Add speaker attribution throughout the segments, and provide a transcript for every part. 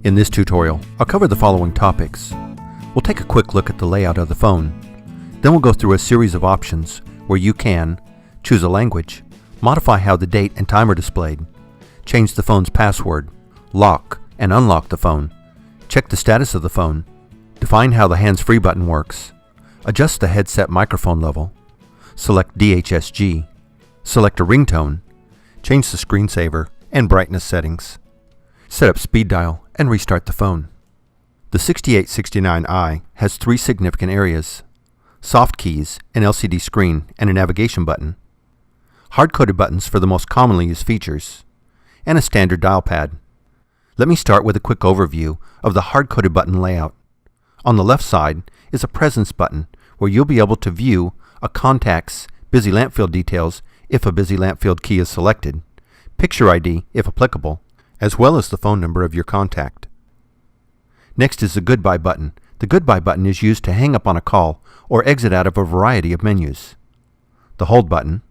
Speaker 1: In this tutorial, I'll cover the following topics. We'll take a quick look at the layout of the phone. Then we'll go through a series of options where you can choose a language, modify how the date and time are displayed, change the phone's password, lock and unlock the phone, check the status of the phone, define how the hands-free button works, adjust the headset microphone level, select DHSG, select a ringtone, change the screensaver and brightness settings, set up speed dial, and restart the phone. The 6869i has three significant areas: soft keys, an LCD screen, and a navigation button, hard-coded buttons for the most commonly used features, and a standard dial pad. Let me start with a quick overview of the hard-coded button layout. On the left side is a presence button where you'll be able to view a contact's busy lamp field details if a busy lamp field key is selected, picture ID if applicable, as well as the phone number of your contact. Next is the goodbye button. The goodbye button is used to hang up on a call or exit out of a variety of menus. The hold button,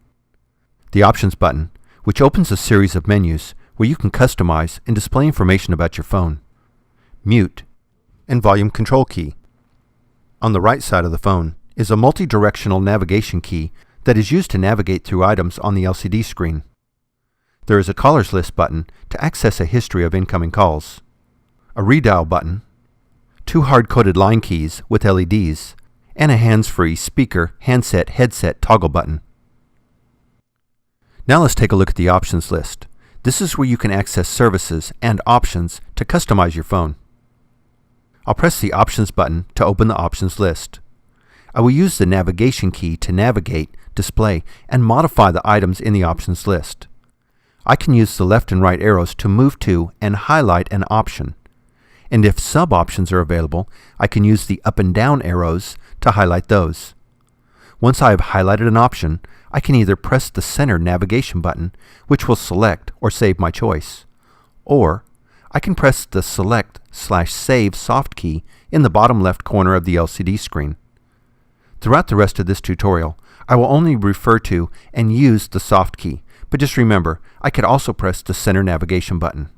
Speaker 1: the options button, which opens a series of menus where you can customize and display information about your phone, mute, and volume control key. On the right side of the phone is a multi-directional navigation key that is used to navigate through items on the LCD screen. There is a callers list button to access a history of incoming calls, a redial button, two hard-coded line keys with LEDs, and a hands-free speaker, handset, headset toggle button. Now let's take a look at the options list. This is where you can access services and options to customize your phone. I'll press the options button to open the options list. I will use the navigation key to navigate, display, and modify the items in the options list. I can use the left and right arrows to move to and highlight an option. And if sub-options are available, I can use the up and down arrows to highlight those. Once I have highlighted an option, I can either press the center navigation button, which will select or save my choice, or I can press the Select/Save soft key in the bottom left corner of the LCD screen. Throughout the rest of this tutorial, I will only refer to and use the soft key, but just remember, I could also press the center navigation button.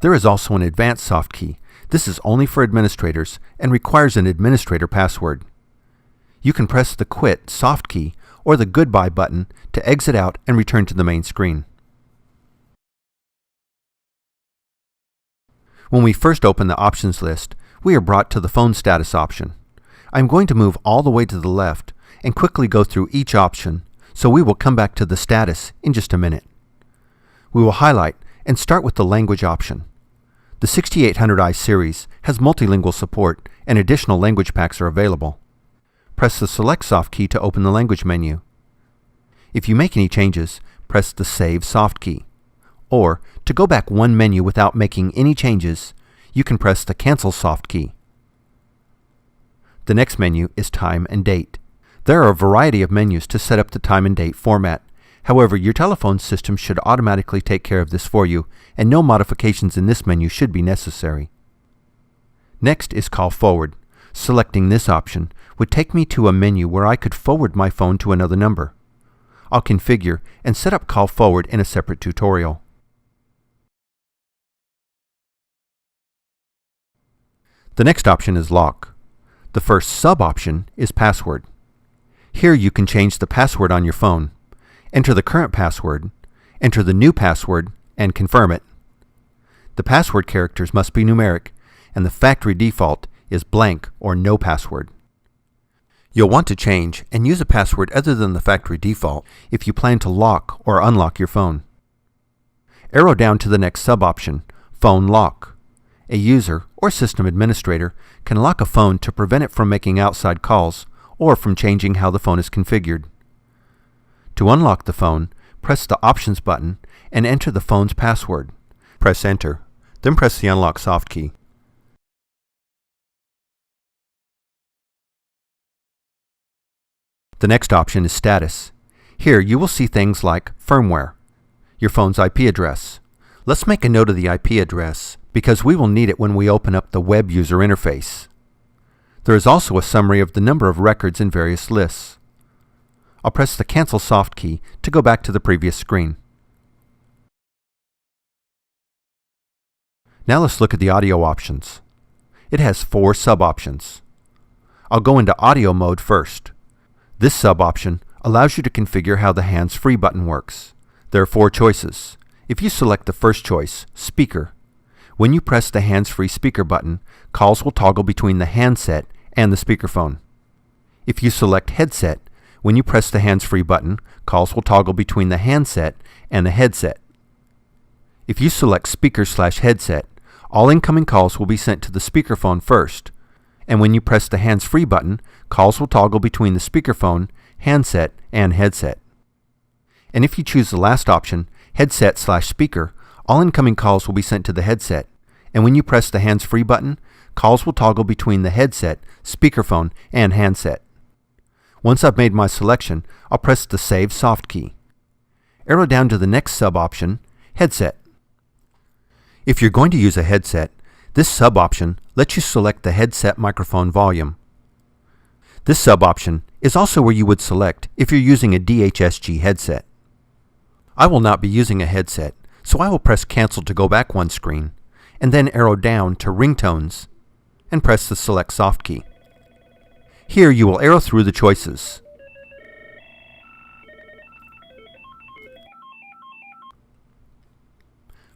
Speaker 1: There is also an advanced soft key. This is only for administrators and requires an administrator password. You can press the Quit soft key or the Goodbye button to exit out and return to the main screen. When we first open the options list, we are brought to the phone status option. I'm going to move all the way to the left and quickly go through each option, so we will come back to the status in just a minute. We will highlight and start with the language option. The 6800i series has multilingual support and additional language packs are available. Press the Select soft key to open the language menu. If you make any changes, press the Save soft key. Or, to go back one menu without making any changes, you can press the Cancel soft key. The next menu is Time and Date. There are a variety of menus to set up the time and date format. However, your telephone system should automatically take care of this for you, and no modifications in this menu should be necessary. Next is Call Forward. Selecting this option would take me to a menu where I could forward my phone to another number. I'll configure and set up Call Forward in a separate tutorial. The next option is Lock. The first sub-option is Password. Here you can change the password on your phone. Enter the current password, enter the new password, and confirm it. The password characters must be numeric, and the factory default is blank or no password. You'll want to change and use a password other than the factory default if you plan to lock or unlock your phone. Arrow down to the next sub-option, Phone Lock. A user or system administrator can lock a phone to prevent it from making outside calls or from changing how the phone is configured. To unlock the phone, press the Options button and enter the phone's password. Press Enter, then press the Unlock soft key. The next option is Status. Here you will see things like firmware, your phone's IP address. Let's make a note of the IP address because we will need it when we open up the web user interface. There is also a summary of the number of records in various lists. I'll press the Cancel soft key to go back to the previous screen. Now let's look at the audio options. It has 4 sub-options. I'll go into audio mode first. This sub-option allows you to configure how the hands-free button works. There are 4 choices. If you select the first choice, speaker, when you press the hands-free speaker button, calls will toggle between the handset and the speakerphone. If you select headset, when you press the hands-free button, calls will toggle between the handset and the headset. If you select speaker/headset, all incoming calls will be sent to the speakerphone first, and when you press the hands-free button, calls will toggle between the speakerphone, handset, and headset. And if you choose the last option, headset/speaker, all incoming calls will be sent to the headset, and when you press the hands-free button, calls will toggle between the headset, speakerphone, and handset. Once I've made my selection, I'll press the Save Soft key. Arrow down to the next sub-option, Headset. If you're going to use a headset, this sub-option lets you select the headset microphone volume. This sub-option is also where you would select if you're using a DHSG headset. I will not be using a headset, so I will press Cancel to go back one screen, and then arrow down to Ringtones, and press the Select Soft key. Here you will arrow through the choices.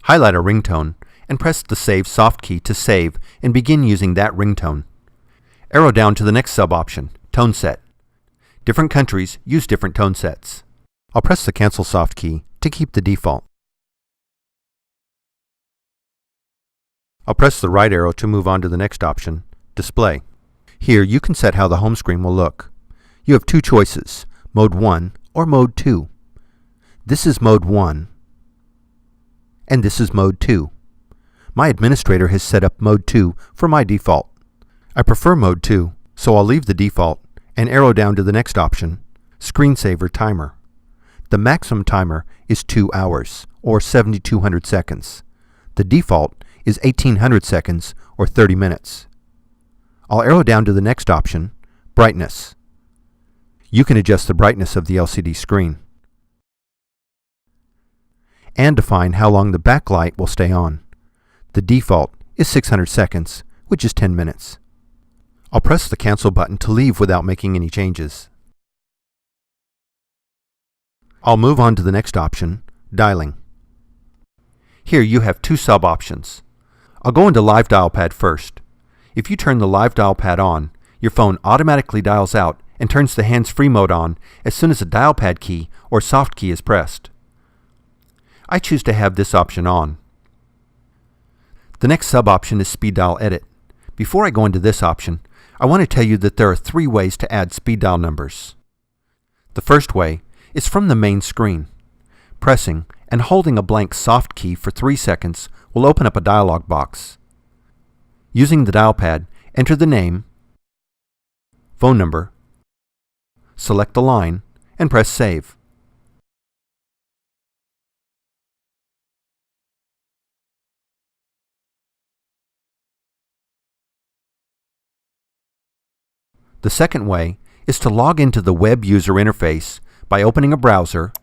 Speaker 1: Highlight a ringtone and press the Save Soft key to save and begin using that ringtone. Arrow down to the next sub-option, Tone Set. Different countries use different tone sets. I'll press the Cancel Soft key to keep the default. I'll press the right arrow to move on to the next option, Display. Here you can set how the home screen will look. You have 2 choices, Mode 1 or Mode 2. This is Mode 1, and this is Mode 2. My administrator has set up Mode 2 for my default. I prefer Mode 2, so I'll leave the default and arrow down to the next option, Screensaver Timer. The maximum timer is 2 hours, or 7,200 seconds. The default is 1,800 seconds, or 30 minutes. I'll arrow down to the next option, Brightness. You can adjust the brightness of the LCD screen and define how long the backlight will stay on. The default is 600 seconds, which is 10 minutes. I'll press the Cancel button to leave without making any changes. I'll move on to the next option, Dialing. Here you have 2 sub-options. I'll go into Live Dial Pad first. If you turn the Live Dial Pad on, your phone automatically dials out and turns the hands-free mode on as soon as the dial pad key or soft key is pressed. I choose to have this option on. The next sub-option is Speed Dial Edit. Before I go into this option, I want to tell you that there are 3 ways to add speed dial numbers. The first way is from the main screen. Pressing and holding a blank soft key for 3 seconds will open up a dialog box. Using the dial pad, enter the name, phone number, select the line, and press Save. The second way is to log into the web user interface by opening a browser.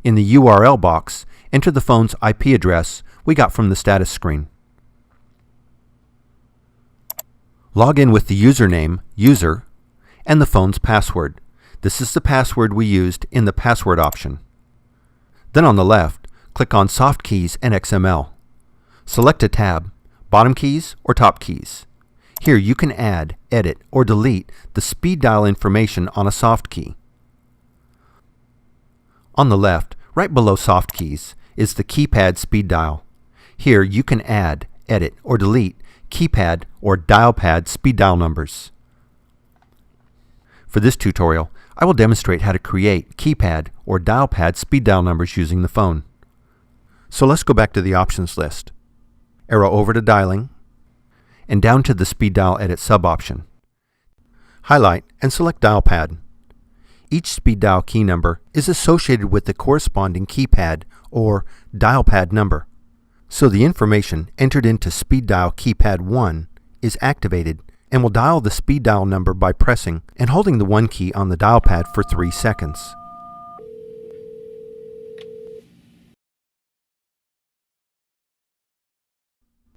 Speaker 1: In the URL box, enter the phone's IP address we got from the status screen. Log in with the username, user, and the phone's password. This is the password we used in the password option. Then on the left, click on Soft Keys and XML. Select a tab, Bottom Keys or Top Keys. Here you can add, edit, or delete the speed dial information on a soft key. On the left, right below soft keys, is the keypad speed dial. Here you can add, edit, or delete keypad or dial pad speed dial numbers. For this tutorial, I will demonstrate how to create keypad or dial pad speed dial numbers using the phone. So let's go back to the options list. Arrow over to Dialing, and down to the Speed Dial Edit sub-option. Highlight and select Dial Pad. Each speed dial key number is associated with the corresponding keypad or dial pad number. So the information entered into Speed Dial Keypad 1 is activated and will dial the speed dial number by pressing and holding the 1 key on the dial pad for 3 seconds.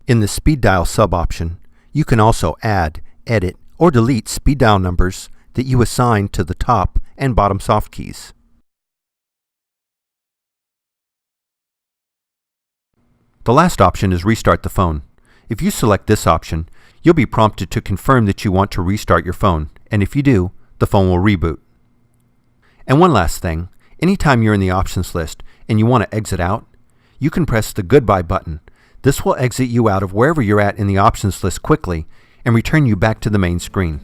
Speaker 1: In the speed dial sub-option, you can also add, edit, or delete speed dial numbers that you assign to the top and bottom soft keys. The last option is Restart the phone. If you select this option, you'll be prompted to confirm that you want to restart your phone, and if you do, the phone will reboot. And one last thing, anytime you're in the options list and you want to exit out, you can press the Goodbye button. This will exit you out of wherever you're at in the options list quickly and return you back to the main screen.